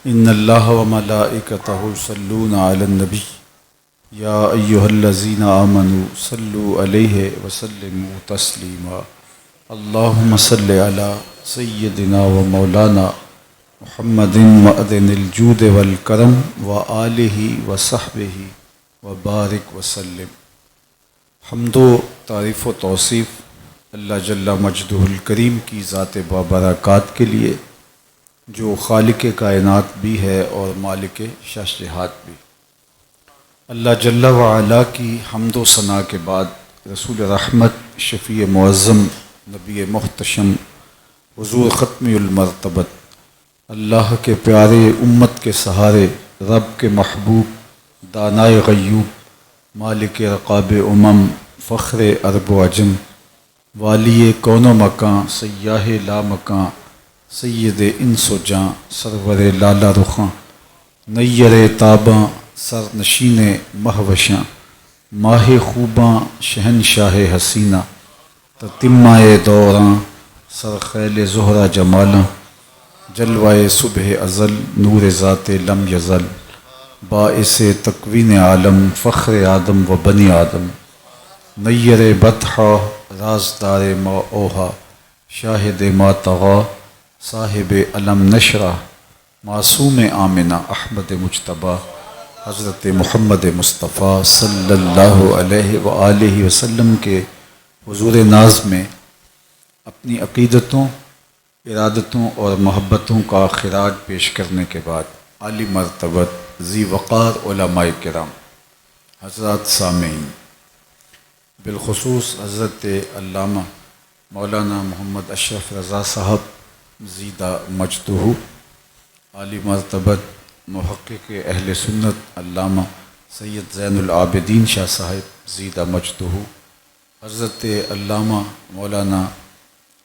ان اللہ و ملائکتہ یصلون علی النبی یا ایہا الذین آمنوا صلوا علیہ وسلموا تسلیما اللہم صل علی سیدنا و مولانا محمد معدن الجود والکرم و آلہ و صحبہ و بارک وسلم۔ حمد و تعریف و توصیف اللہ جل مجدہ الکریم کی ذات بابرکات کے لیے، جو خالق کائنات بھی ہے اور مالک شاشہات بھی۔ اللہ جل وعلا کی حمد و ثنا کے بعد رسول رحمت، شفیع معظم، نبی محتشم، حضور ختم المرتبت، اللہ کے پیارے، امت کے سہارے، رب کے محبوب، دانائے غیوب، مالک رقاب امم، فخر عرب و عجم، والی کون و مکان، سیاہ لا مکان، سید انس و جاں، سرور لالا رخاں، نیر تاباں، سر نشین مہوشاں، ماہ خوباں، شہنشاہ حسینہ، تتمہ دوراں، سر خیل زہرہ جمالاں، جلوہ صبح ازل، نور ذات لم یزل، باعث تکوین عالم، فخر آدم و بنی آدم، نیر بطحہ، رازدار ما اوہا، شاہد ما طغا، صاحب علم نشرہ، معصوم آمنہ، احمد مجتبیٰ، حضرت محمد مصطفیٰ صلی اللہ علیہ وآلہ وسلم کے حضور ناز میں اپنی عقیدتوں، ارادتوں اور محبتوں کا خراج پیش کرنے کے بعد عالی مرتبت، ذی وقار علماء کرام، حضرات سامعین، بالخصوص حضرت علامہ مولانا محمد اشرف رضا صاحب زیدہ مجدہ، عالی مرتبت محقق اہل سنت علامہ سید زین العابدین شاہ صاحب زیدہ مجدہ، حضرت علامہ مولانا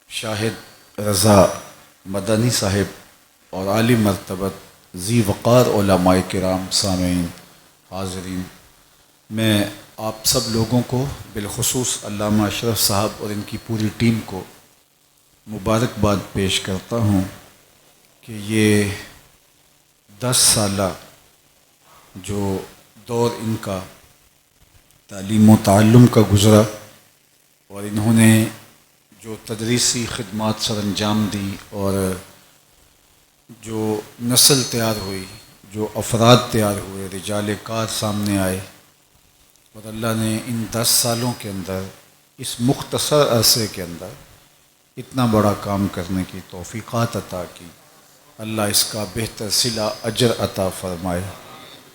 شاہد رضا مدنی صاحب، اور عالی مرتبت ذی وقار علماء کرام، سامعین، حاضرین، میں آپ سب لوگوں کو، بالخصوص علامہ اشرف صاحب اور ان کی پوری ٹیم کو مبارکباد پیش کرتا ہوں کہ یہ 10 سالہ جو دور ان کا تعلیم و تعلم کا گزرا، اور انہوں نے جو تدریسی خدمات سر انجام دی، اور جو نسل تیار ہوئی، جو افراد تیار ہوئے، رجال کار سامنے آئے، اور اللہ نے ان 10 سالوں کے اندر، اس مختصر عرصے کے اندر اتنا بڑا کام کرنے کی توفیقات عطا کی۔ اللہ اس کا بہتر صلہ اجر عطا فرمائے۔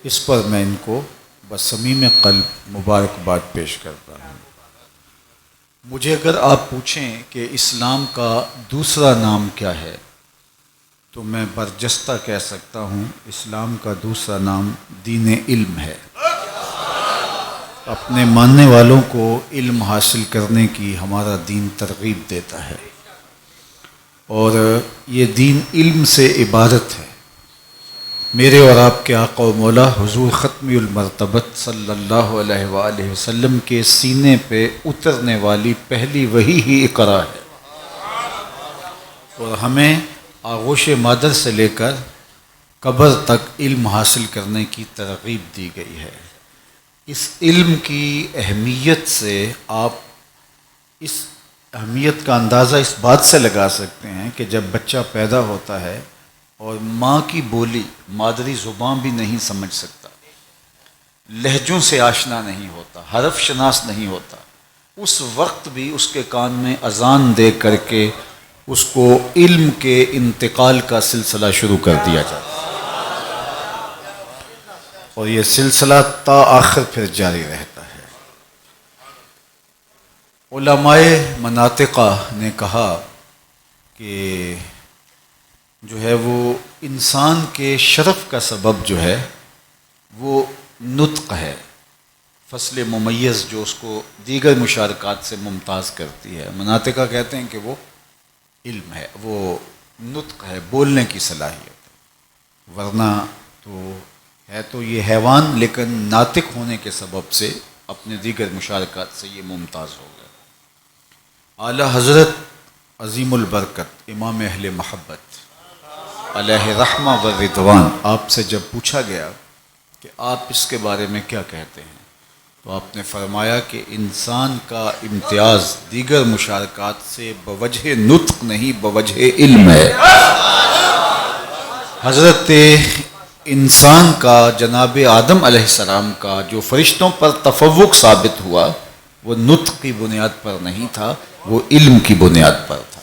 اس پر میں ان کو بصمیم قلب مبارکباد پیش کرتا ہوں۔ مجھے اگر آپ پوچھیں کہ اسلام کا دوسرا نام کیا ہے، تو میں برجستہ کہہ سکتا ہوں اسلام کا دوسرا نام دین علم ہے۔ اپنے ماننے والوں کو علم حاصل کرنے کی ہمارا دین ترغیب دیتا ہے، اور یہ دین علم سے عبارت ہے۔ میرے اور آپ کے آقا و مولا حضور ختم المرتبت صلی اللہ علیہ وآلہ وسلم کے سینے پہ اترنے والی پہلی وحی ہی اقرا ہے، اور ہمیں آغوش مادر سے لے کر قبر تک علم حاصل کرنے کی ترغیب دی گئی ہے۔ اس علم کی اہمیت سے آپ اس اہمیت کا اندازہ اس بات سے لگا سکتے ہیں کہ جب بچہ پیدا ہوتا ہے اور ماں کی بولی، مادری زبان بھی نہیں سمجھ سکتا، لہجوں سے آشنا نہیں ہوتا، حرف شناس نہیں ہوتا، اس وقت بھی اس کے کان میں اذان دے کر کے اس کو علم کے انتقال کا سلسلہ شروع کر دیا جاتا ہے، اور یہ سلسلہ تا آخر پھر جاری رہتا ہے۔ علماء مناطقہ نے کہا کہ جو ہے وہ انسان کے شرف کا سبب جو ہے وہ نطق ہے، فصل ممیز جو اس کو دیگر مشارکات سے ممتاز کرتی ہے۔ مناطقہ کہتے ہیں کہ وہ علم ہے، وہ نطق ہے، بولنے کی صلاحیت، ورنہ تو ہے تو یہ حیوان، لیکن ناطق ہونے کے سبب سے اپنے دیگر مشارکات سے یہ ممتاز ہو گیا۔ اعلیٰ حضرت عظیم البرکت امام اہل محبت علیہ رحمہ و رضوان، آپ سے جب پوچھا گیا کہ آپ اس کے بارے میں کیا کہتے ہیں تو آپ نے فرمایا کہ انسان کا امتیاز دیگر مشارکات سے بوجہ نطق نہیں بوجہ علم ہے۔ حضرت انسان کا، جناب آدم علیہ السلام کا جو فرشتوں پر تفوق ثابت ہوا وہ نطق کی بنیاد پر نہیں تھا، وہ علم کی بنیاد پر تھا۔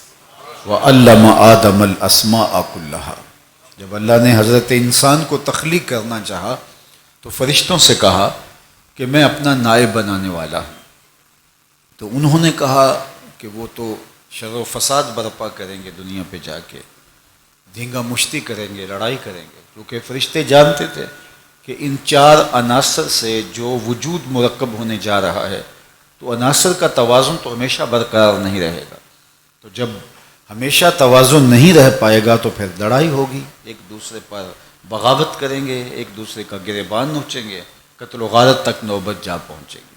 وَعَلَّمَ آدَمَ الْأَسْمَاءَ كُلَّهَا، جب اللہ نے حضرت انسان کو تخلیق کرنا چاہا تو فرشتوں سے کہا کہ میں اپنا نائب بنانے والا ہوں، تو انہوں نے کہا کہ وہ تو شر و فساد برپا کریں گے، دنیا پہ جا کے دھینگا مشتی کریں گے، لڑائی کریں گے، کیونکہ فرشتے جانتے تھے کہ ان چار عناصر سے جو وجود مرکب ہونے جا رہا ہے تو عناصر کا توازن تو ہمیشہ برقرار نہیں رہے گا، تو جب ہمیشہ توازن نہیں رہ پائے گا تو پھر لڑائی ہوگی، ایک دوسرے پر بغاوت کریں گے، ایک دوسرے کا گریبان نوچیں گے، قتل و غارت تک نوبت جا پہنچے گی۔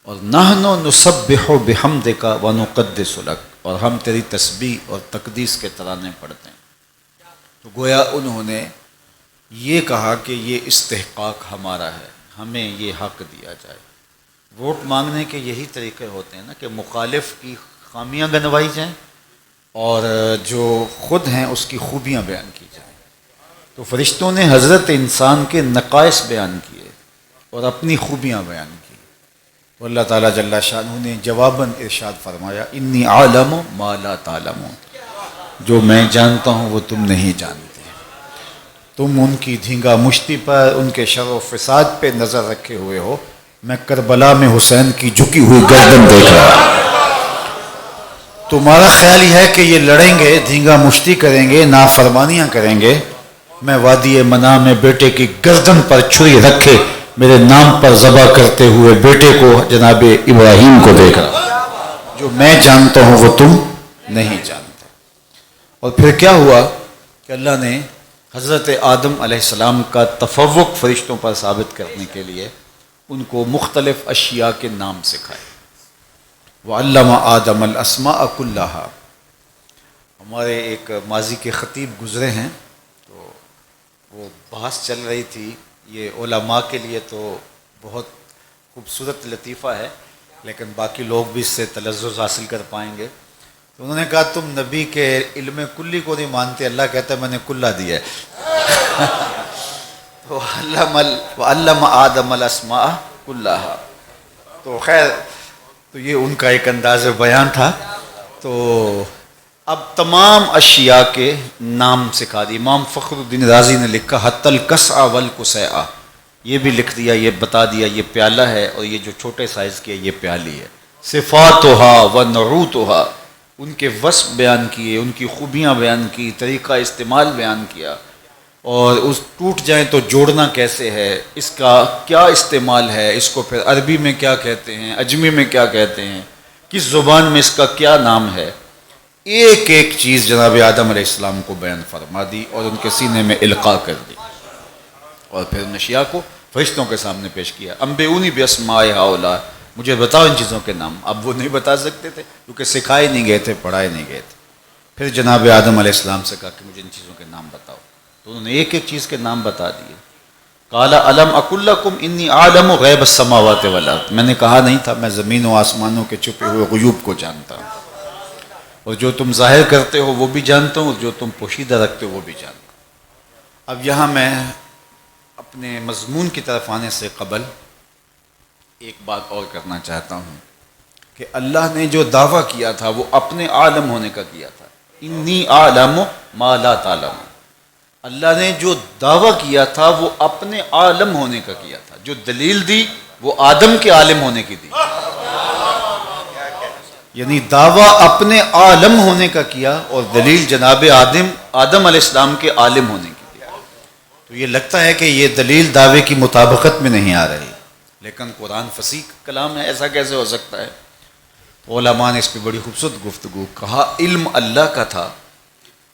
اور نحن نسبح بحمدک ونقدس لک، اور ہم تیری تسبیح اور تقدیس کے ترانے پڑھتے ہیں۔ تو گویا انہوں نے یہ کہا کہ یہ استحقاق ہمارا ہے، ہمیں یہ حق دیا جائے۔ ووٹ مانگنے کے یہی طریقے ہوتے ہیں نا کہ مخالف کی خامیاں گنوائی جائیں اور جو خود ہیں اس کی خوبیاں بیان کی جائیں۔ تو فرشتوں نے حضرت انسان کے نقائص بیان کیے اور اپنی خوبیاں بیان کی، تو اللہ تعالیٰ جل شانہ نے جواباً ارشاد فرمایا انی عالم ما لا تعلمون، جو میں جانتا ہوں وہ تم نہیں جانتے۔ تم ان کی دھینگا مشتی پر، ان کے شر و فساد پہ نظر رکھے ہوئے ہو، میں کربلا میں حسین کی جھکی ہوئی گردن دیکھ رہا ہوں۔ تمہارا خیال یہ ہے کہ یہ لڑیں گے، دھینگا مشتی کریں گے، نافرمانیاں کریں گے، میں وادی منع میں بیٹے کی گردن پر چھری رکھے میرے نام پر ذبح کرتے ہوئے بیٹے کو، جناب ابراہیم کو دیکھ رہا ہوں۔ جو میں جانتا ہوں وہ تم نہیں جانتے۔ اور پھر کیا ہوا کہ اللہ نے حضرت آدم علیہ السلام کا تفوق فرشتوں پر ثابت کرنے کے لیے ان کو مختلف اشیاء کے نام سکھائے۔ وَعَلَّمَ آدَمَ الْأَسْمَاءَ كُلَّهَا، ہمارے ایک ماضی کے خطیب گزرے ہیں، تو وہ بحث چل رہی تھی، یہ علماء کے لیے تو بہت خوبصورت لطیفہ ہے لیکن باقی لوگ بھی اس سے تلذذ حاصل کر پائیں گے۔ تو انہوں نے کہا تم نبی کے علم کلی کو نہیں مانتے، اللہ کہتا ہے میں نے کلّا دیا ہے۔ تو وَعَلَّمَ آدَمَ الْأَسْمَاءَ كُلَّهَا، تو خیر تو یہ ان کا ایک انداز بیان تھا۔ تو اب تمام اشیاء کے نام سکھا دی۔ امام فخر الدین رازی نے لکھا حتی الکسع والکسیع، یہ بھی لکھ دیا، یہ بتا دیا یہ پیالہ ہے اور یہ جو چھوٹے سائز کی ہے یہ پیالی ہے۔ صفاتها ونعوتها، ان کے وصف بیان کیے، ان کی خوبیاں بیان کی، طریقہ استعمال بیان کیا، اور اس ٹوٹ جائیں تو جوڑنا کیسے ہے، اس کا کیا استعمال ہے، اس کو پھر عربی میں کیا کہتے ہیں، عجمی میں کیا کہتے ہیں، کس زبان میں اس کا کیا نام ہے، ایک ایک چیز جناب آدم علیہ السلام کو بیان فرما دی اور ان کے سینے میں القاء کر دی، اور پھر ان اشیاء کو فرشتوں کے سامنے پیش کیا۔ انبئونی باسماء ہؤلاء، مجھے بتاؤ ان چیزوں کے نام۔ اب وہ نہیں بتا سکتے تھے کیونکہ سکھائے نہیں گئے تھے، پڑھائے نہیں گئے تھے۔ پھر جناب آدم علیہ السلام سے کہا کہ مجھے ان چیزوں کے نام بتاؤ، تو انہوں نے ایک ایک چیز کے نام بتا دیے۔ قال الم اقل لکم انی اعلم غیب السماوات والارض، میں نے کہا نہیں تھا میں زمین و آسمانوں کے چھپے ہوئے غیوب کو جانتا ہوں، اور جو تم ظاہر کرتے ہو وہ بھی جانتا ہوں، اور جو تم پوشیدہ رکھتے ہو وہ بھی جانتا ہوں۔ اب یہاں میں اپنے مضمون کی طرف آنے سے قبل ایک بات اور کرنا چاہتا ہوں کہ اللہ نے جو دعویٰ کیا تھا وہ اپنے عالم ہونے کا کیا تھا، انی اعلم ما لا تعلمون۔ اللہ نے جو دعویٰ کیا تھا وہ اپنے عالم ہونے کا کیا تھا، جو دلیل دی وہ آدم کے عالم ہونے کی دی، یعنی دعویٰ اپنے عالم ہونے کا کیا اور دلیل جناب آدم علیہ السلام کے عالم ہونے کی دی۔ تو یہ لگتا ہے کہ یہ دلیل دعوے کی مطابقت میں نہیں آ رہی، لیکن قرآن فصیح کلام ہے، ایسا کیسے ہو سکتا ہے؟ علماء نے اس پہ بڑی خوبصورت گفتگو، کہا علم اللہ کا تھا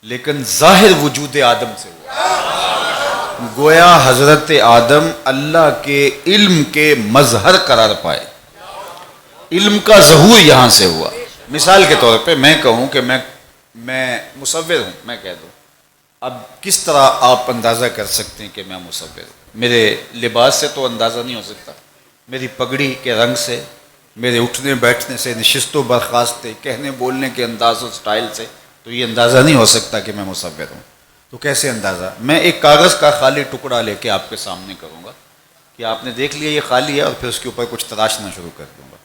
لیکن ظاہر وجود آدم سے ہوا، گویا حضرت آدم اللہ کے علم کے مظہر قرار پائے، علم کا ظہور یہاں سے ہوا۔ مثال کے طور پہ میں کہوں کہ میں مصور ہوں، میں کہہ دوں اب کس طرح آپ اندازہ کر سکتے ہیں کہ میں مصور ہوں؟ میرے لباس سے تو اندازہ نہیں ہو سکتا، میری پگڑی کے رنگ سے، میرے اٹھنے بیٹھنے سے، نشست و برخاست، کہنے بولنے کے انداز و سٹائل سے تو یہ اندازہ نہیں ہو سکتا کہ میں مصور ہوں۔ تو کیسے اندازہ؟ میں ایک کاغذ کا خالی ٹکڑا لے کے آپ کے سامنے کروں گا کہ آپ نے دیکھ لیا یہ خالی ہے، اور پھر اس کے اوپر کچھ تراشنا شروع کر دوں گا۔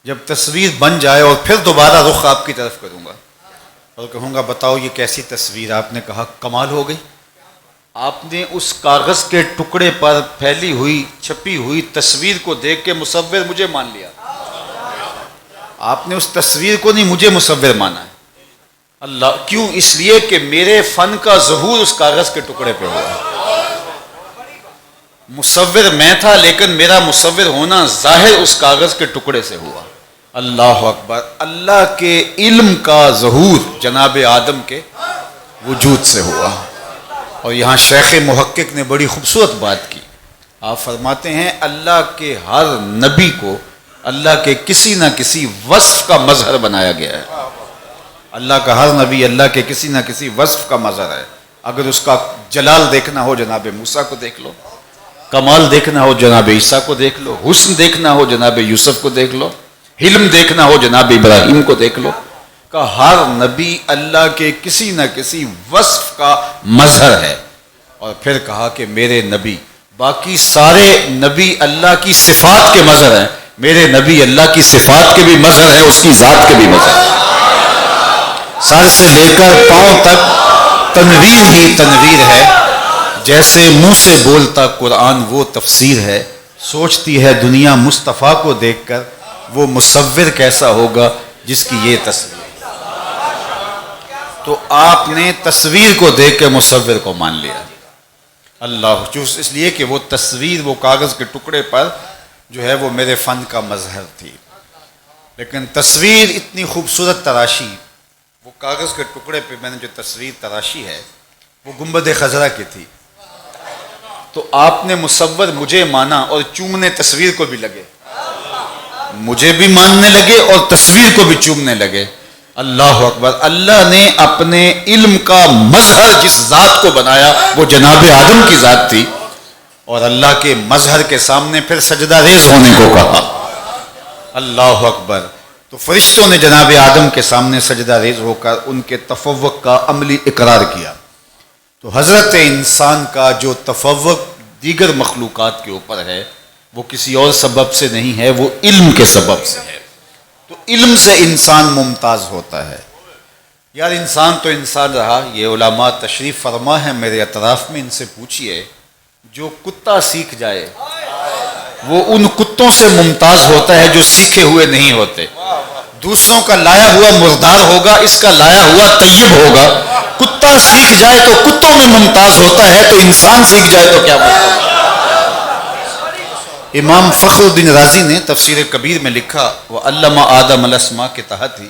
جب تصویر بن جائے اور پھر دوبارہ رخ آپ کی طرف کروں گا اور کہوں گا بتاؤ یہ کیسی تصویر؟ آپ نے کہا کمال ہو گئی، آپ نے اس کاغذ کے ٹکڑے پر پھیلی ہوئی چھپی ہوئی تصویر کو دیکھ کے مصور مجھے مان لیا۔ آپ نے اس تصویر کو نہیں، مجھے مصور مانا ہے۔ اللہ کیوں؟ اس لیے کہ میرے فن کا ظہور اس کاغذ کے ٹکڑے پہ ہوا ہے۔ مصور میں تھا لیکن میرا مصور ہونا ظاہر اس کاغذ کے ٹکڑے سے ہوا۔ اللہ اکبر! اللہ کے علم کا ظہور جناب آدم کے وجود سے ہوا۔ اور یہاں شیخ محقق نے بڑی خوبصورت بات کی، آپ فرماتے ہیں اللہ کے ہر نبی کو اللہ کے کسی نہ کسی وصف کا مظہر بنایا گیا ہے۔ اللہ کا ہر نبی اللہ کے کسی نہ کسی وصف کا مظہر ہے۔ اگر اس کا جلال دیکھنا ہو جناب موسیٰ کو دیکھ لو، کمال دیکھنا ہو جناب عیسیٰ کو دیکھ لو، حسن دیکھنا ہو جناب یوسف کو دیکھ لو، حلم دیکھنا ہو جناب ابراہیم کو دیکھ لو، کہ ہر نبی اللہ کے کسی نہ کسی وصف کا مظہر ہے۔ اور پھر کہا کہ میرے نبی، باقی سارے نبی اللہ کی صفات کے مظہر ہیں، میرے نبی اللہ کی صفات کے بھی مظہر ہیں، اس کی ذات کے بھی مظہر ہیں۔ سر سے لے کر پاؤں تک تنویر ہی تنویر ہے، جیسے منہ سے بولتا قرآن وہ تفسیر ہے۔ سوچتی ہے دنیا مصطفیٰ کو دیکھ کر وہ مصور کیسا ہوگا جس کی یہ تصویر۔ تو آپ نے تصویر کو دیکھ کے مصور کو مان لیا۔ اللہ چوس اس لیے کہ وہ تصویر وہ کاغذ کے ٹکڑے پر جو ہے وہ میرے فن کا مظہر تھی۔ لیکن تصویر اتنی خوبصورت تراشی، وہ کاغذ کے ٹکڑے پہ میں نے جو تصویر تراشی ہے وہ گنبد خضرا کی تھی۔ تو آپ نے مصور مجھے مانا اور چومنے تصویر کو بھی لگے، مجھے بھی ماننے لگے اور تصویر کو بھی چومنے لگے۔ اللہ اکبر! اللہ نے اپنے علم کا مظہر جس ذات کو بنایا وہ جناب آدم کی ذات تھی، اور اللہ کے مظہر کے سامنے پھر سجدہ ریز ہونے کو کہا۔ اللہ اکبر! تو فرشتوں نے جناب آدم کے سامنے سجدہ ریز ہو کر ان کے تفوق کا عملی اقرار کیا۔ تو حضرت انسان کا جو تفوق دیگر مخلوقات کے اوپر ہے وہ کسی اور سبب سے نہیں ہے، وہ علم کے سبب سے ہے۔ تو علم سے انسان ممتاز ہوتا ہے۔ یار انسان تو انسان رہا، یہ علماء تشریف فرما ہے میرے اطراف میں، ان سے پوچھئے جو کتا سیکھ جائے وہ ان کتوں سے ممتاز ہوتا ہے جو سیکھے ہوئے نہیں ہوتے۔ دوسروں کا لایا ہوا مردار ہوگا، اس کا لایا ہوا طیب ہوگا۔ کتا سیکھ جائے تو کتوں میں ممتاز ہوتا ہے، تو انسان سیکھ جائے تو کیا ممتاز؟ امام فخر الدین رازی نے تفسیر کبیر میں لکھا وَعَلَّمَ آدَمَ الْأَسْمَاءَ کے تحت ہی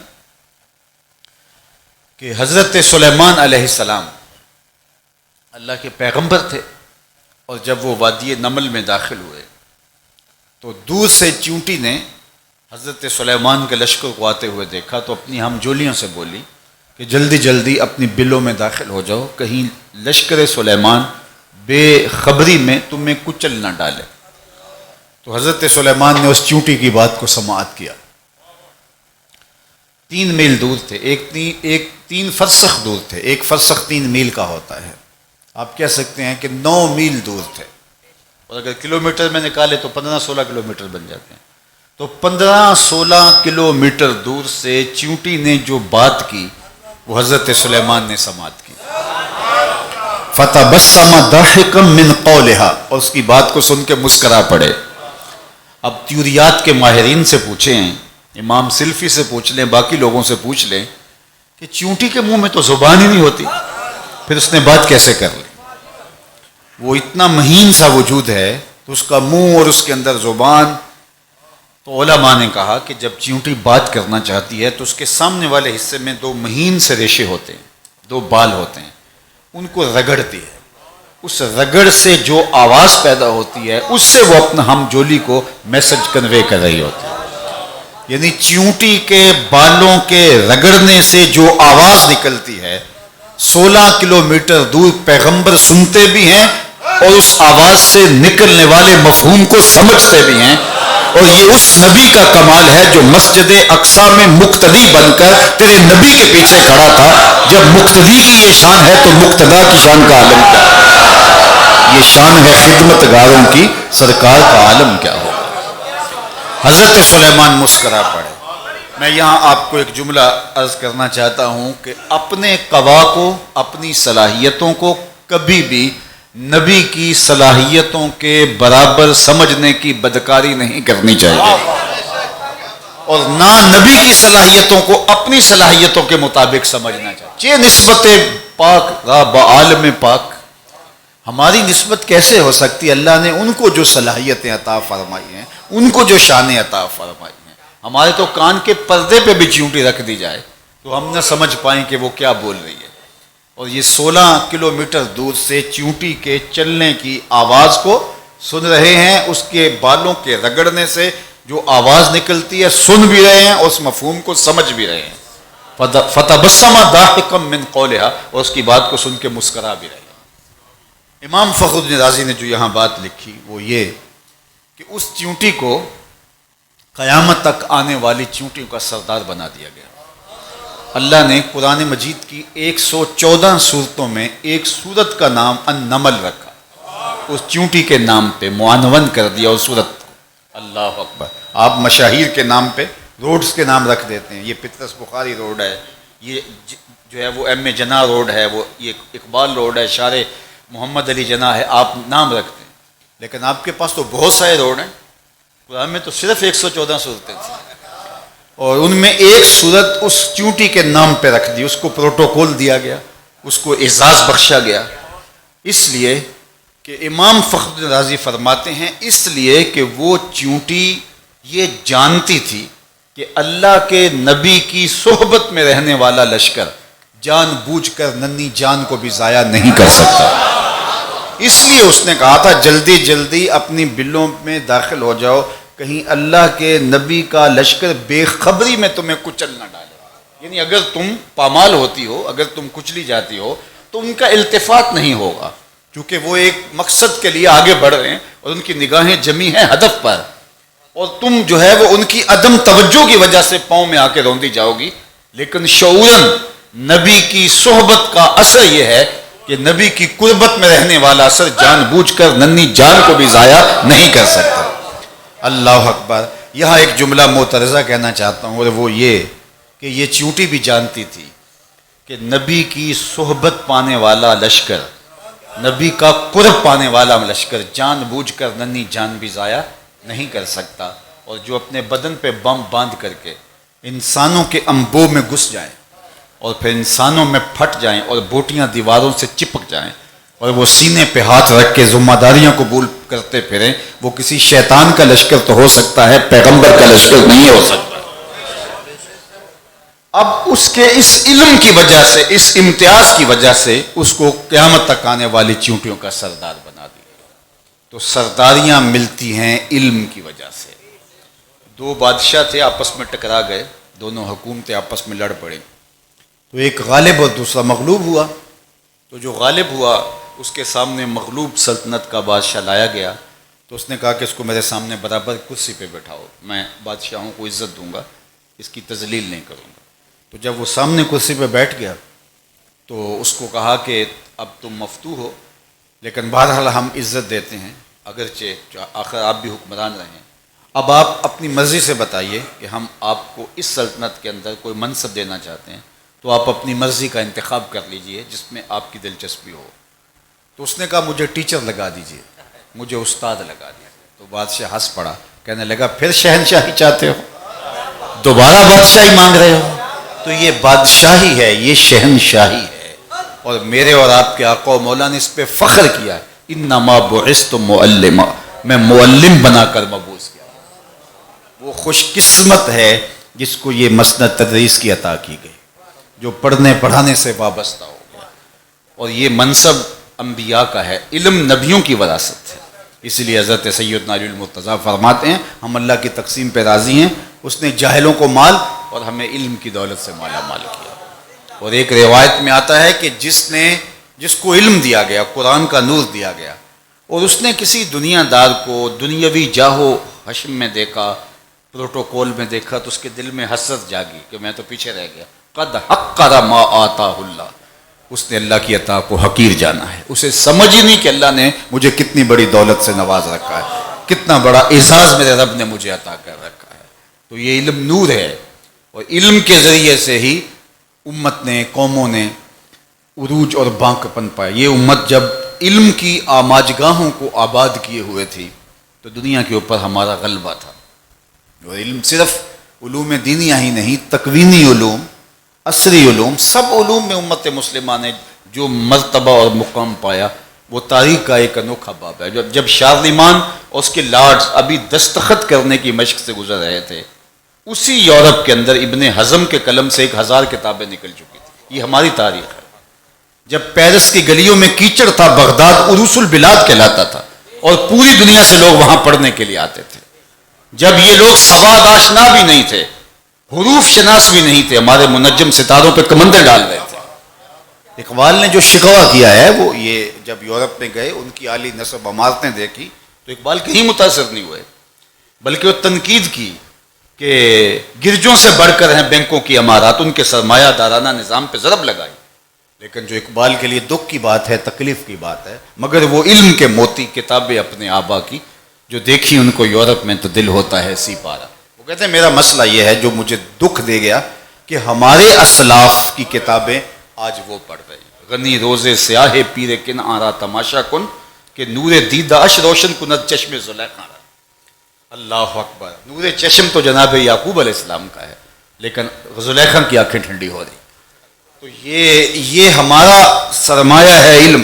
کہ حضرت سلیمان علیہ السلام اللہ کے پیغمبر تھے، اور جب وہ وادی نمل میں داخل ہوئے تو دور سے چیونٹی نے حضرت سلیمان کے لشکر کو آتے ہوئے دیکھا تو اپنی ہم جولیوں سے بولی کہ جلدی جلدی اپنی بلوں میں داخل ہو جاؤ، کہیں لشکر سلیمان بے خبری میں تمہیں کچل نہ ڈالے۔ تو حضرت سلیمان نے اس چیونٹی کی بات کو سماعت کیا۔ 3 میل دور تھے، ایک 3 فرسخ دور تھے، ایک فرسخ 3 میل کا ہوتا ہے، آپ کہہ سکتے ہیں کہ 9 میل دور تھے، اور اگر کلومیٹر میں نکالے تو 15-16 کلومیٹر بن جاتے ہیں۔ تو 15-16 کلومیٹر دور سے چیونٹی نے جو بات کی وہ حضرت سلیمان نے سماعت کی۔ فَتَبَسَّمَ ضَاحِكًا مِّن قَوْلِهَا، اور اس کی بات کو سن کے مسکرا پڑے۔ اب تیوریات کے ماہرین سے پوچھیں، امام سلفی سے پوچھ لیں، باقی لوگوں سے پوچھ لیں کہ چیونٹی کے منہ میں تو زبان ہی نہیں ہوتی، پھر اس نے بات کیسے کر لی؟ وہ اتنا مہین سا وجود ہے تو اس کا منہ اور اس کے اندر زبان۔ تو علماء نے کہا کہ جب چیونٹی بات کرنا چاہتی ہے تو اس کے سامنے والے حصے میں 2 مہین سے ریشے ہوتے ہیں، 2 بال ہوتے ہیں، ان کو رگڑتی ہے، اس رگڑ سے جو آواز پیدا ہوتی ہے اس سے وہ اپنا ہم جولی کو میسج کنوے کر رہی ہوتی ہے۔ یعنی چیونٹی کے بالوں کے رگڑنے سے جو آواز نکلتی ہے 16 کلومیٹر دور پیغمبر سنتے بھی ہیں اور اس آواز سے نکلنے والے مفہوم کو سمجھتے بھی ہیں. اور یہ اس نبی کا کمال ہے جو مسجد اقصی میں مقتدی بن کر تیرے نبی کے پیچھے کھڑا تھا. جب مقتدی کی یہ شان ہے تو مقتدا کی شان کا عالم کیا ہے؟ یہ شان ہے خدمت گاروں کی، سرکار کا عالم کیا ہوگا. حضرت سلیمان مسکرا پڑے. میں یہاں آپ کو ایک جملہ عرض کرنا چاہتا ہوں کہ اپنے قوا کو، اپنی صلاحیتوں کو کبھی بھی نبی کی صلاحیتوں کے برابر سمجھنے کی بدکاری نہیں کرنی چاہیے، اور نہ نبی کی صلاحیتوں کو اپنی صلاحیتوں کے مطابق سمجھنا چاہیے. یہ نسبت پاک را بعالم پاک ہماری نسبت کیسے ہو سکتی؟ اللہ نے ان کو جو صلاحیتیں عطا فرمائی ہیں، ان کو جو شانیں عطا فرمائی ہیں. ہمارے تو کان کے پردے پہ بھی چیونٹی رکھ دی جائے تو ہم نہ سمجھ پائیں کہ وہ کیا بول رہی ہے. اور یہ 16 کلومیٹر دور سے چیونٹی کے چلنے کی آواز کو سن رہے ہیں. اس کے بالوں کے رگڑنے سے جو آواز نکلتی ہے سن بھی رہے ہیں اور اس مفہوم کو سمجھ بھی رہے ہیں. فتبسم ضاحکا من قولها، اور اس کی بات کو سن کے مسکرا بھی رہے ہیں. امام فخر الدین رازی نے جو یہاں بات لکھی وہ یہ کہ اس چیونٹی کو قیامت تک آنے والی چیونٹیوں کا سردار بنا دیا گیا. اللہ نے قرآن مجید کی 114 صورتوں میں ایک صورت کا نام النمل رکھا، اس چیونٹی کے نام پہ معنون کر دیا اس صورت کو. اللہ اکبر. آپ مشاہیر کے نام پہ روڈز کے نام رکھ دیتے ہیں. یہ پطرس بخاری روڈ ہے، یہ جو ہے وہ ایم اے جناح روڈ ہے، وہ یہ اقبال روڈ ہے، شارع محمد علی جناح ہے. آپ نام رکھتے ہیں لیکن آپ کے پاس تو بہت سارے روڈ ہیں. قرآن میں تو صرف 114 صورتیں تھیں اور ان میں ایک صورت اس چیونٹی کے نام پہ رکھ دی. اس کو پروٹوکول دیا گیا، اس کو اعزاز بخشا گیا. اس لیے کہ امام فخر الدین رازی فرماتے ہیں اس لیے کہ وہ چیونٹی یہ جانتی تھی کہ اللہ کے نبی کی صحبت میں رہنے والا لشکر جان بوجھ کر ننھی جان کو بھی ضائع نہیں کر سکتا. اس لیے اس نے کہا تھا جلدی جلدی اپنی بلوں میں داخل ہو جاؤ، کہیں اللہ کے نبی کا لشکر بے خبری میں تمہیں کچل نہ ڈالے. یعنی اگر تم پامال ہوتی ہو، اگر تم کچلی جاتی ہو تو ان کا التفات نہیں ہوگا، کیونکہ وہ ایک مقصد کے لیے آگے بڑھ رہے ہیں اور ان کی نگاہیں جمی ہیں ہدف پر، اور تم جو ہے وہ ان کی عدم توجہ کی وجہ سے پاؤں میں آ کے روندی جاؤ گی. لیکن شعوراً نبی کی صحبت کا اثر یہ ہے کہ نبی کی قربت میں رہنے والا اثر جان بوجھ کر ننھی جان کو بھی ضائع نہیں کر سکتا. اللہ اکبر. یہاں ایک جملہ معترضہ کہنا چاہتا ہوں اور وہ یہ کہ یہ چیونٹی بھی جانتی تھی کہ نبی کی صحبت پانے والا لشکر، نبی کا قرب پانے والا لشکر جان بوجھ کر ننھی جان بھی ضائع نہیں کر سکتا. اور جو اپنے بدن پہ بم باندھ کر کے انسانوں کے انبوں میں گھس جائیں اور پھر انسانوں میں پھٹ جائیں اور بوٹیاں دیواروں سے چپک جائیں اور وہ سینے پہ ہاتھ رکھ کے ذمہ داریاں قبول کرتے پھریں، وہ کسی شیطان کا لشکر تو ہو سکتا ہے، پیغمبر کا لشکر نہیں ہو سکتا. اب اس کے اس علم کی وجہ سے، اس امتیاز کی وجہ سے اس کو قیامت تک آنے والی چیونٹیوں کا سردار بنا دیا. تو سرداریاں ملتی ہیں علم کی وجہ سے. دو بادشاہ تھے، آپس میں ٹکرا گئے، دونوں حکومتیں آپس میں لڑ پڑیں. تو ایک غالب اور دوسرا مغلوب ہوا. تو جو غالب ہوا اس کے سامنے مغلوب سلطنت کا بادشاہ لایا گیا. تو اس نے کہا کہ اس کو میرے سامنے برابر کرسی پہ بٹھاؤ، میں بادشاہوں کو عزت دوں گا، اس کی تذلیل نہیں کروں گا. تو جب وہ سامنے کرسی پہ بیٹھ گیا تو اس کو کہا کہ اب تم مفتو ہو، لیکن بہرحال ہم عزت دیتے ہیں، اگرچہ آخر آپ بھی حکمران رہے ہیں. اب آپ اپنی مرضی سے بتائیے کہ ہم آپ کو اس سلطنت کے اندر کوئی منصب دینا چاہتے ہیں تو آپ اپنی مرضی کا انتخاب کر لیجئے جس میں آپ کی دلچسپی ہو. تو اس نے کہا مجھے ٹیچر لگا دیجئے، مجھے استاد لگا دیجئے. تو بادشاہ ہنس پڑا، کہنے لگا پھر شہنشاہی چاہتے ہو، دوبارہ بادشاہی مانگ رہے ہو؟ تو یہ بادشاہی ہے، یہ شہنشاہی ہے، اور میرے اور آپ کے آقا و مولا نے اس پہ فخر کیا ہے. انما بعثت معلما، میں معلم بنا کر مبعوث کیا. وہ خوش قسمت ہے جس کو یہ مسند تدریس کی عطا کی گئی، جو پڑھنے پڑھانے سے وابستہ ہو گیا. اور یہ منصب انبیاء کا ہے، علم نبیوں کی وراثت ہے. اس لیے حضرت سیدنا علی المرتضیٰ فرماتے ہیں ہم اللہ کی تقسیم پہ راضی ہیں، اس نے جاہلوں کو مال اور ہمیں علم کی دولت سے مالا مال کیا. اور ایک روایت میں آتا ہے کہ جس کو علم دیا گیا، قرآن کا نور دیا گیا، اور اس نے کسی دنیا دار کو دنیاوی جاہو حشم میں دیکھا، پروٹوکول میں دیکھا، تو اس کے دل میں حسرت جاگی کہ میں تو پیچھے رہ گیا۔ قد حقر ما آتاہ اللہ، اس نے اللہ کی عطا کو حقیر جانا ہے، اسے سمجھ ہی نہیں کہ اللہ نے مجھے کتنی بڑی دولت سے نواز رکھا ہے، کتنا بڑا اعزاز میرے رب نے مجھے عطا کر رکھا ہے۔ تو یہ علم نور ہے، اور علم کے ذریعے سے ہی امت نے، قوموں نے عروج اور بانک پن پایا۔ یہ امت جب علم کی آماجگاہوں کو آباد کیے ہوئے تھی تو دنیا کے اوپر ہمارا غلبہ تھا۔ اور علم صرف علوم دینیہ ہی نہیں، تکوینی علوم، عصری علوم، سب علوم میں امت مسلمہ نے جو مرتبہ اور مقام پایا وہ تاریخ کا ایک انوکھا باب ہے۔ جب شارلمان اور اس کے لارڈز ابھی دستخط کرنے کی مشق سے گزر رہے تھے، اسی یورپ کے اندر ابن حزم کے قلم سے 1000 کتابیں نکل چکی تھیں۔ یہ ہماری تاریخ ہے۔ جب پیرس کی گلیوں میں کیچڑ تھا، بغداد عروس البلاد کہلاتا تھا، اور پوری دنیا سے لوگ وہاں پڑھنے کے لیے آتے تھے۔ جب یہ لوگ سواد آشنا بھی نہیں تھے، حروف شناس بھی نہیں تھے، ہمارے منجم ستاروں پہ کمندر ڈال رہے تھے۔ اقبال نے جو شکوہ کیا ہے وہ یہ جب یورپ میں گئے، ان کی عالی نصب عمارتیں دیکھی تو اقبال کہیں متاثر نہیں ہوئے، بلکہ وہ تنقید کی کہ گرجوں سے بڑھ کر ہیں بینکوں کی عمارات، ان کے سرمایہ دارانہ نظام پہ ضرب لگائی۔ لیکن جو اقبال کے لیے دکھ کی بات ہے، تکلیف کی بات ہے، مگر وہ علم کے موتی کتابیں اپنے آبا کی جو دیکھی ان کو یورپ میں تو دل ہوتا ہے سی پارا۔ وہ کہتے ہیں میرا مسئلہ یہ ہے جو مجھے دکھ دے گیا کہ ہمارے اسلاف کی کتابیں آج وہ پڑھ رہی ہیں۔ غنی روزے سیاہ پیر کن آرا تماشا کن کہ نور دیدہ اش روشن کند چشم زلیخا۔ اللہ اکبر، نور چشم تو جناب یعقوب علیہ السلام کا ہے، لیکن زلیخا کی آنکھیں ٹھنڈی ہو رہی۔ تو یہ ہمارا سرمایہ ہے علم،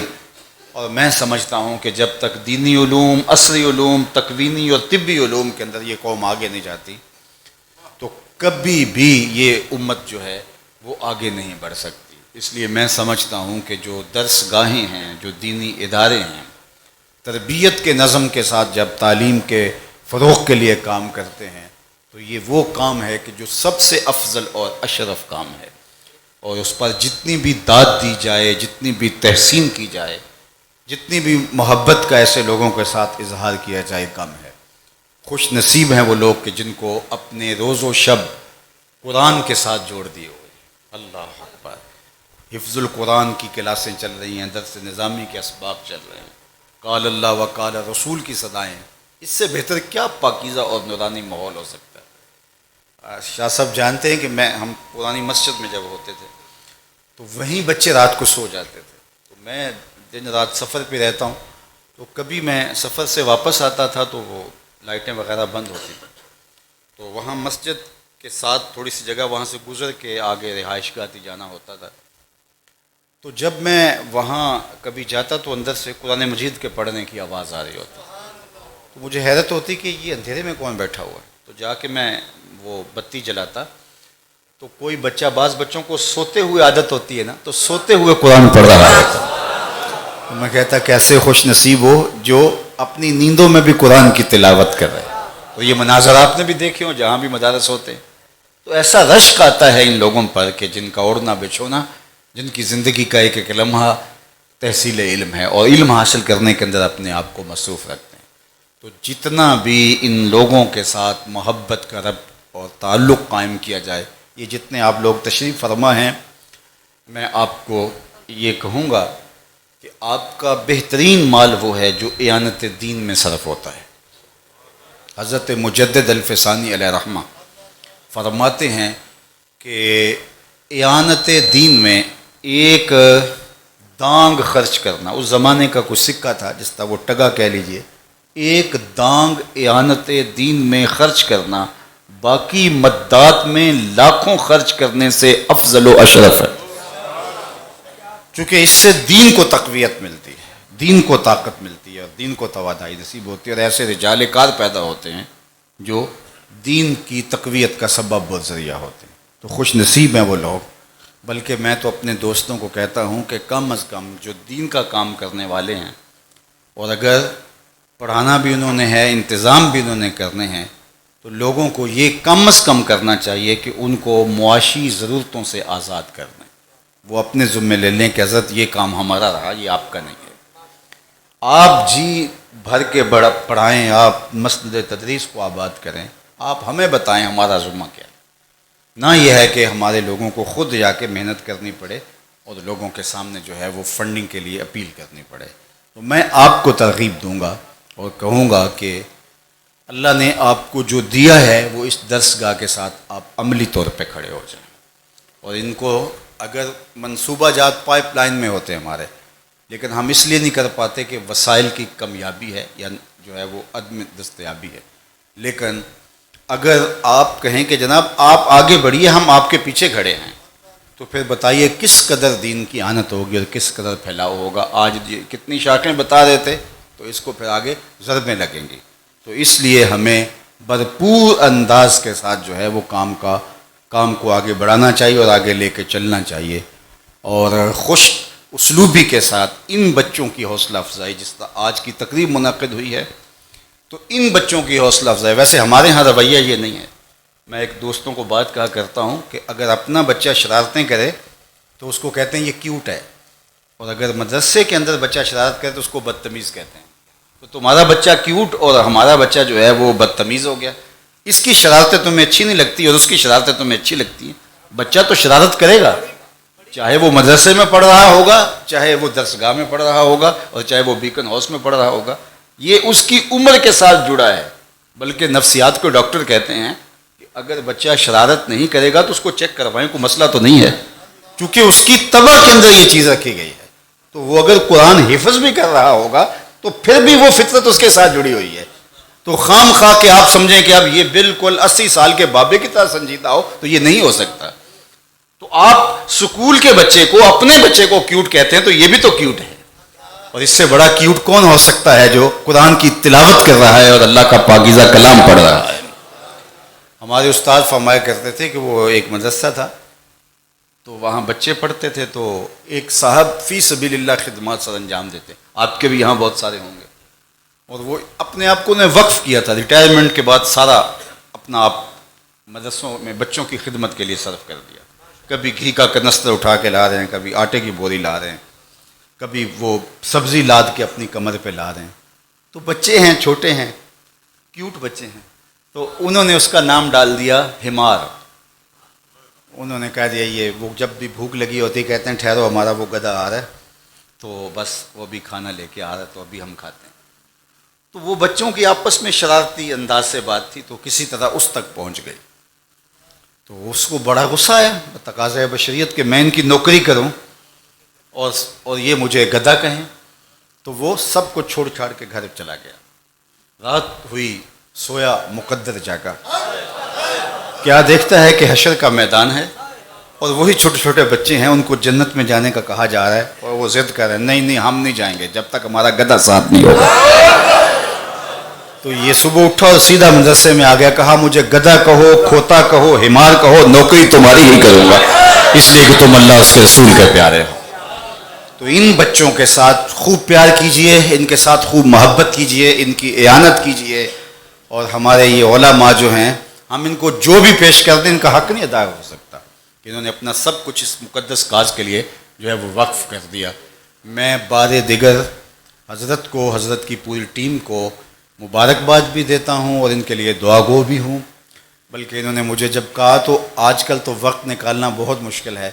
اور میں سمجھتا ہوں کہ جب تک دینی علوم، عصری علوم، تکوینی اور طبی علوم کے اندر یہ قوم آگے نہیں جاتی تو کبھی بھی یہ امت جو ہے وہ آگے نہیں بڑھ سکتی۔ اس لیے میں سمجھتا ہوں کہ جو درس گاہیں ہیں، جو دینی ادارے ہیں، تربیت کے نظم کے ساتھ جب تعلیم کے فروغ کے لیے کام کرتے ہیں تو یہ وہ کام ہے کہ جو سب سے افضل اور اشرف کام ہے، اور اس پر جتنی بھی داد دی جائے، جتنی بھی تحسین کی جائے، جتنی بھی محبت کا ایسے لوگوں کے ساتھ اظہار کیا جائے کم ہے۔ خوش نصیب ہیں وہ لوگ کہ جن کو اپنے روز و شب قرآن کے ساتھ جوڑ دیے ہوئے۔ اللہ اکبر، حفظ القرآن کی کلاسیں چل رہی ہیں، درس نظامی کے اسباق چل رہے ہیں، قال اللہ و قال رسول کی صدائیں، اس سے بہتر کیا پاکیزہ اور نورانی ماحول ہو سکتا ہے۔ شاہ صاحب جانتے ہیں کہ ہم پرانی مسجد میں جب ہوتے تھے تو وہیں بچے رات کو سو جاتے تھے، تو میں دن رات سفر پہ رہتا ہوں، تو کبھی میں سفر سے واپس آتا تھا تو وہ لائٹیں وغیرہ بند ہوتی تھیں، تو وہاں مسجد کے ساتھ تھوڑی سی جگہ وہاں سے گزر کے آگے رہائش گاہ جانا ہوتا تھا۔ تو جب میں وہاں کبھی جاتا تو اندر سے قرآن مجید کے پڑھنے کی آواز آ رہی ہوتی، تو مجھے حیرت ہوتی کہ یہ اندھیرے میں کون بیٹھا ہوا ہے۔ تو جا کے میں وہ بتی جلاتا تو کوئی بچہ، بعض بچوں کو سوتے ہوئے عادت ہوتی ہے نا، تو سوتے ہوئے قرآن پڑھ رہا ہوتا۔ تو میں کہتا کیسے خوش نصیب ہو جو اپنی نیندوں میں بھی قرآن کی تلاوت کر رہے ہیں۔ تو یہ مناظر آپ نے بھی دیکھے ہوں جہاں بھی مدارس ہوتے ہیں، تو ایسا رشک آتا ہے ان لوگوں پر کہ جن کا اوڑھنا بچھونا، جن کی زندگی کا ایک ایک لمحہ تحصیل علم ہے، اور علم حاصل کرنے کے اندر اپنے آپ کو مصروف رکھتے ہیں۔ تو جتنا بھی ان لوگوں کے ساتھ محبت کا ربط اور تعلق قائم کیا جائے، یہ جتنے آپ لوگ تشریف فرما ہیں، میں آپ کو یہ کہوں گا کہ آپ کا بہترین مال وہ ہے جو اعانت دین میں صرف ہوتا ہے۔ حضرت مجدد الفسانی علیہ رحمہ فرماتے ہیں کہ اعانت دین میں ایک دانگ خرچ کرنا، اس زمانے کا کوئی سکہ تھا جس طرح وہ ٹگا کہہ لیجئے، ایک دانگ اعانت دین میں خرچ کرنا باقی مدات میں لاکھوں خرچ کرنے سے افضل و اشرف ہے، چونکہ اس سے دین کو تقویت ملتی ہے، دین کو طاقت ملتی ہے، اور دین کو توانائی نصیب ہوتی ہے، اور ایسے رجال کار پیدا ہوتے ہیں جو دین کی تقویت کا سبب و ذریعہ ہوتے ہیں۔ تو خوش نصیب ہیں وہ لوگ۔ بلکہ میں تو اپنے دوستوں کو کہتا ہوں کہ کم از کم جو دین کا کام کرنے والے ہیں، اور اگر پڑھانا بھی انہوں نے ہے، انتظام بھی انہوں نے کرنے ہیں، تو لوگوں کو یہ کم از کم کرنا چاہیے کہ ان کو معاشی ضرورتوں سے آزاد کر دیں۔ وہ اپنے ذمے لے لیں کہ حضرت یہ کام ہمارا رہا، یہ آپ کا نہیں ہے۔ آپ جی بھر کے پڑھائیں، آپ مسجد تدریس کو آباد کریں، آپ ہمیں بتائیں ہمارا ذمہ کیا ہے۔ نہ یہ ہے کہ ہمارے لوگوں کو خود جا کے محنت کرنی پڑے اور لوگوں کے سامنے جو ہے وہ فنڈنگ کے لیے اپیل کرنی پڑے۔ تو میں آپ کو ترغیب دوں گا اور کہوں گا کہ اللہ نے آپ کو جو دیا ہے وہ اس درس گاہ کے ساتھ آپ عملی طور پہ کھڑے ہو جائیں، اور ان کو اگر منصوبہ جات پائپ لائن میں ہوتے ہمارے، لیکن ہم اس لیے نہیں کر پاتے کہ وسائل کی کمیابی ہے یا جو ہے وہ عدم دستیابی ہے۔ لیکن اگر آپ کہیں کہ جناب آپ آگے بڑھیے، ہم آپ کے پیچھے کھڑے ہیں، تو پھر بتائیے کس قدر دین کی آنت ہوگی اور کس قدر پھیلاؤ ہوگا۔ آج کتنی شاخیں بتا رہے تھے، تو اس کو پھر آگے ضربیں لگیں گی۔ تو اس لیے ہمیں بھرپور انداز کے ساتھ جو ہے وہ کام کو آگے بڑھانا چاہیے اور آگے لے کے چلنا چاہیے، اور خوش اسلوبی کے ساتھ ان بچوں کی حوصلہ افزائی، جس طرح آج کی تقریب منعقد ہوئی ہے، تو ان بچوں کی حوصلہ افزائی۔ ویسے ہمارے ہاں رویہ یہ نہیں ہے، میں ایک دوستوں کو بات کہا کرتا ہوں کہ اگر اپنا بچہ شرارتیں کرے تو اس کو کہتے ہیں یہ کیوٹ ہے، اور اگر مدرسے کے اندر بچہ شرارت کرے تو اس کو بدتمیز کہتے ہیں۔ تو تمہارا بچہ کیوٹ اور ہمارا بچہ جو ہے وہ بدتمیز ہو گیا۔ اس کی شرارتیں تمہیں اچھی نہیں لگتی اور اس کی شرارتیں تمہیں اچھی لگتی ہیں۔ بچہ تو شرارت کرے گا، چاہے وہ مدرسے میں پڑھ رہا ہوگا، چاہے وہ درسگاہ میں پڑھ رہا ہوگا، اور چاہے وہ بیکن ہاؤس میں پڑھ رہا ہوگا۔ یہ اس کی عمر کے ساتھ جڑا ہے، بلکہ نفسیات کو ڈاکٹر کہتے ہیں کہ اگر بچہ شرارت نہیں کرے گا تو اس کو چیک کروائیں، کوئی مسئلہ تو نہیں ہے، کیونکہ اس کی طبع کے اندر یہ چیز رکھی گئی ہے۔ تو وہ اگر قرآن حفظ بھی کر رہا ہوگا تو پھر بھی وہ فطرت اس کے ساتھ جڑی ہوئی ہے۔ تو خام خواہ کہ آپ سمجھیں کہ اب یہ بالکل 80 سال کے بابے کی طرح سنجیدہ ہو، تو یہ نہیں ہو سکتا۔ تو آپ سکول کے بچے کو اپنے بچے کو کیوٹ کہتے ہیں، تو یہ بھی تو کیوٹ ہے، اور اس سے بڑا کیوٹ کون ہو سکتا ہے جو قرآن کی تلاوت کر رہا ہے اور اللہ کا پاکیزہ کلام پڑھ رہا ہے۔ ہمارے استاد فرمایا کرتے تھے کہ وہ ایک مدرسہ تھا، تو وہاں بچے پڑھتے تھے، تو ایک صاحب فی سبیل اللہ خدمات سر انجام دیتے، آپ کے بھی یہاں بہت سارے ہوں گے، اور وہ اپنے آپ کو نے وقف کیا تھا، ریٹائرمنٹ کے بعد سارا اپنا آپ مدرسوں میں بچوں کی خدمت کے لیے صرف کر دیا۔ کبھی گھی کا کنستر اٹھا کے لا رہے ہیں، کبھی آٹے کی بوری لا رہے ہیں، کبھی وہ سبزی لاد کے اپنی کمر پہ لا رہے ہیں۔ تو بچے ہیں، چھوٹے ہیں، کیوٹ بچے ہیں، تو انہوں نے اس کا نام ڈال دیا حمار۔ انہوں نے کہہ دیا یہ وہ جب بھی بھوک لگی ہوتی کہتے ہیں ٹھہرو ہمارا وہ گدھا آ رہا ہے، تو بس وہ بھی کھانا لے کے آ رہا ہے، تو ابھی ہم کھاتے ہیں۔ تو وہ بچوں کی آپس میں شرارتی انداز سے بات تھی، تو کسی طرح اس تک پہنچ گئی۔ تو اس کو بڑا غصہ آیا، تقاضۂ بشریت کہ میں ان کی نوکری کروں اور یہ مجھے گدھا کہیں۔ تو وہ سب کو چھوڑ چھاڑ کے گھر چلا گیا۔ رات ہوئی، سویا، مقدر جاگا، کیا دیکھتا ہے کہ حشر کا میدان ہے اور وہی چھوٹے چھوٹے بچے ہیں، ان کو جنت میں جانے کا کہا جا رہا ہے، اور وہ ضد کر رہے ہیں نہیں نہیں ہم نہیں جائیں گے جب تک ہمارا گدھا ساتھ نہیں ہوگا۔ تو یہ صبح اٹھا اور سیدھا مدرسے میں آ گیا، کہا مجھے گدھا کہو، کھوتا کہو، حمار کہو، نوکری تمہاری ہی کروں گا، اس لیے کہ تم اللہ اس کے رسول کے پیارے ہو۔ تو ان بچوں کے ساتھ خوب پیار کیجئے، ان کے ساتھ خوب محبت کیجئے، ان کی اعانت کیجئے، اور ہمارے یہ علماء جو ہیں ہم ان کو جو بھی پیش کر دیں ان کا حق نہیں ادا ہو سکتا کہ انہوں نے اپنا سب کچھ اس مقدس کاج کے لیے جو ہے وہ وقف کر دیا۔ میں بار دیگر حضرت کو، حضرت کی پوری ٹیم کو مبارکباد بھی دیتا ہوں اور ان کے لیے دعا گو بھی ہوں۔ بلکہ انہوں نے مجھے جب کہا تو آج کل تو وقت نکالنا بہت مشکل ہے،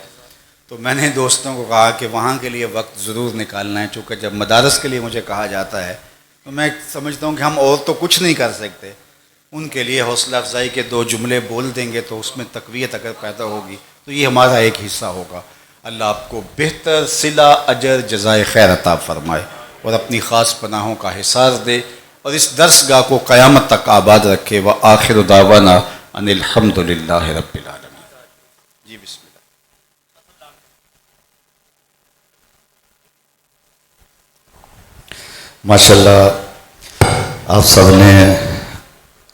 تو میں نے دوستوں کو کہا کہ وہاں کے لیے وقت ضرور نکالنا ہے، چونکہ جب مدارس کے لیے مجھے کہا جاتا ہے تو میں سمجھتا ہوں کہ ہم اور تو کچھ نہیں کر سکتے، ان کے لیے حوصلہ افزائی کے 2 جملے بول دیں گے تو اس میں تقویت اگر پیدا ہوگی تو یہ ہمارا ایک حصہ ہوگا۔ اللہ آپ کو بہتر صلہ اجر جزائے خیر عطا فرمائے اور اپنی خاص پناہوں کا حصار دے، اور اس درس گاہ کو قیامت تک آباد رکھے۔ وآخر دعوانا ان الحمد للہ رب العالمین۔ جی بسم اللہ۔ ماشاءاللہ آپ سب نے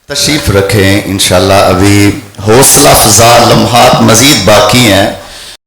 تشریف رکھیں، انشاءاللہ ابھی حوصلہ افزا لمحات مزید باقی ہیں۔